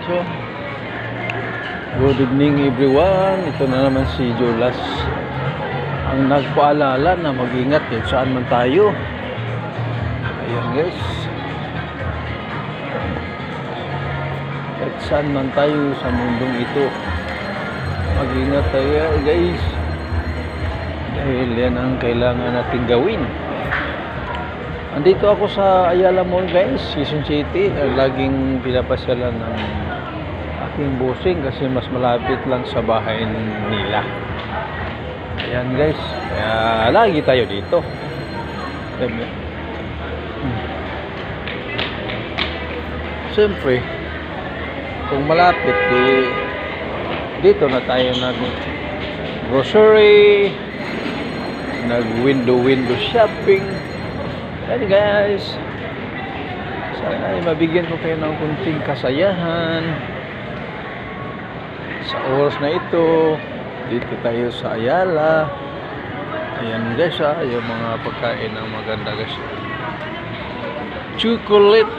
So, good evening everyone. Ito na naman si Julas ang nagpaalala na mag-ingat kahit saan man tayo. Ayan guys, kahit saan man tayo sa mundong ito, mag-ingat tayo guys, dahil yan ang kailangan natin gawin. Andito ako sa Ayala Mall guys, Quezon City. Laging pinapasyalan ng aking bossing kasi mas malapit lang sa bahay nila. Ayan guys, kaya lagi tayo dito. Siyempre, kung malapit, dito na tayo nag-grocery, nag-window shopping. Ayan guys, sana ay mabigyan ko kayo ng kunting kasayahan sa oras na ito. Dito tayo sa Ayala. Ayan guys, yung mga pagkain ng maganda guys. Chocolate.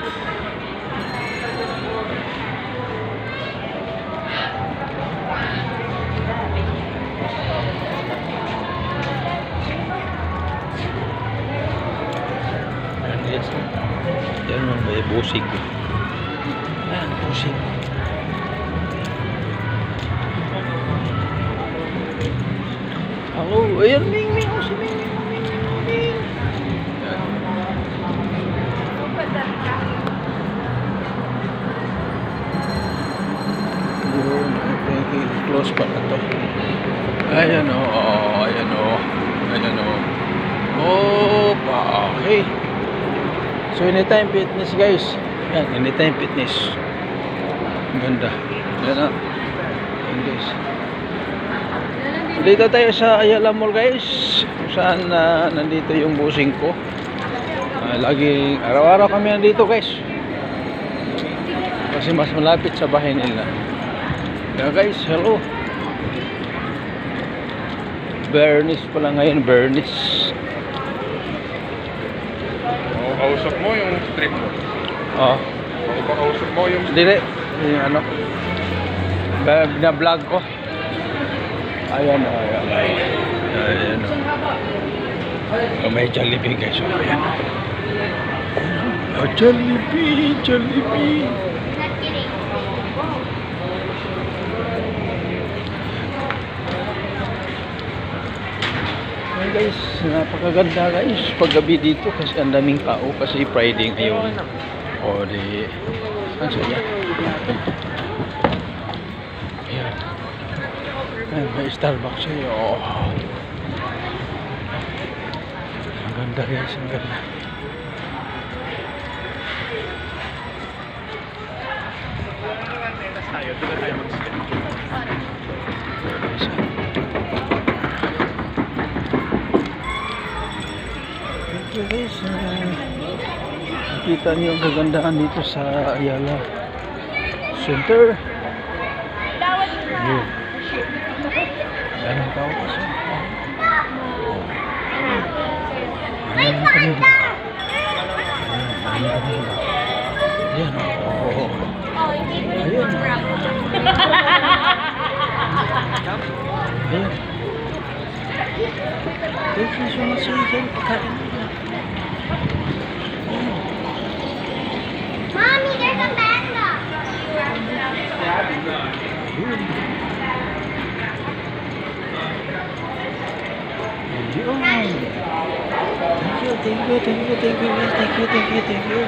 Yan ang may busing. Yan, busing. Hello, ayan, Ming. Oh, si Ming. Close pa na to. Ayan o. Okay. So, Anytime Fitness guys. Yan, Anytime Fitness. Ang ganda. Yan Yan guys. Dito tayo sa Ayala Mall guys. Kung saan nandito yung busing ko. Lagi, araw-araw kami nandito guys. Kasi mas malapit sa bahay nila. Kaya guys, hello. Bernice pala ngayon, Bernice. Kausap mo yung strip mo? Oo. Kausap mo yung... Hindi, yung ano, bina-vlog ko. Ayan. May Jollibee guys. Ayan. Jollibee. Guys, napakaganda guys paggabi dito kasi ang daming tao kasi Friday ngayon. O di ang saya. Ayan. Ayan, may Starbucks siya. Ang ganda guys, ang ganda. Guys, nakita niyo ang kagandahan dito sa Ayala Center. Yun. Ganun tao kasi. Ayan ang kanila. Ayan. Thank you so much again. Mommy, there's a panda. Thank you.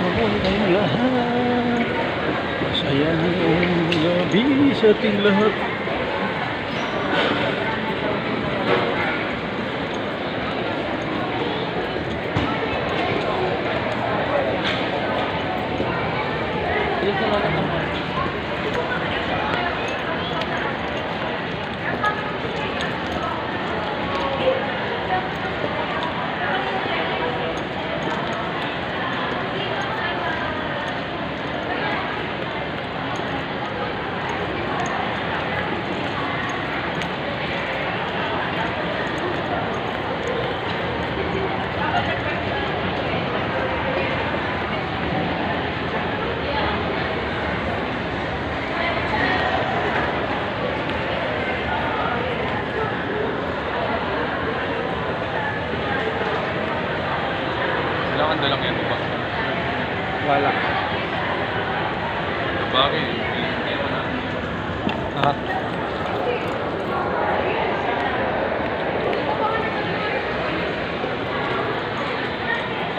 Mabuhay tayong lahat. Masaya ang gabi sa ating lahat. maganda lang yan, diba? Wala. Bagay. Ha?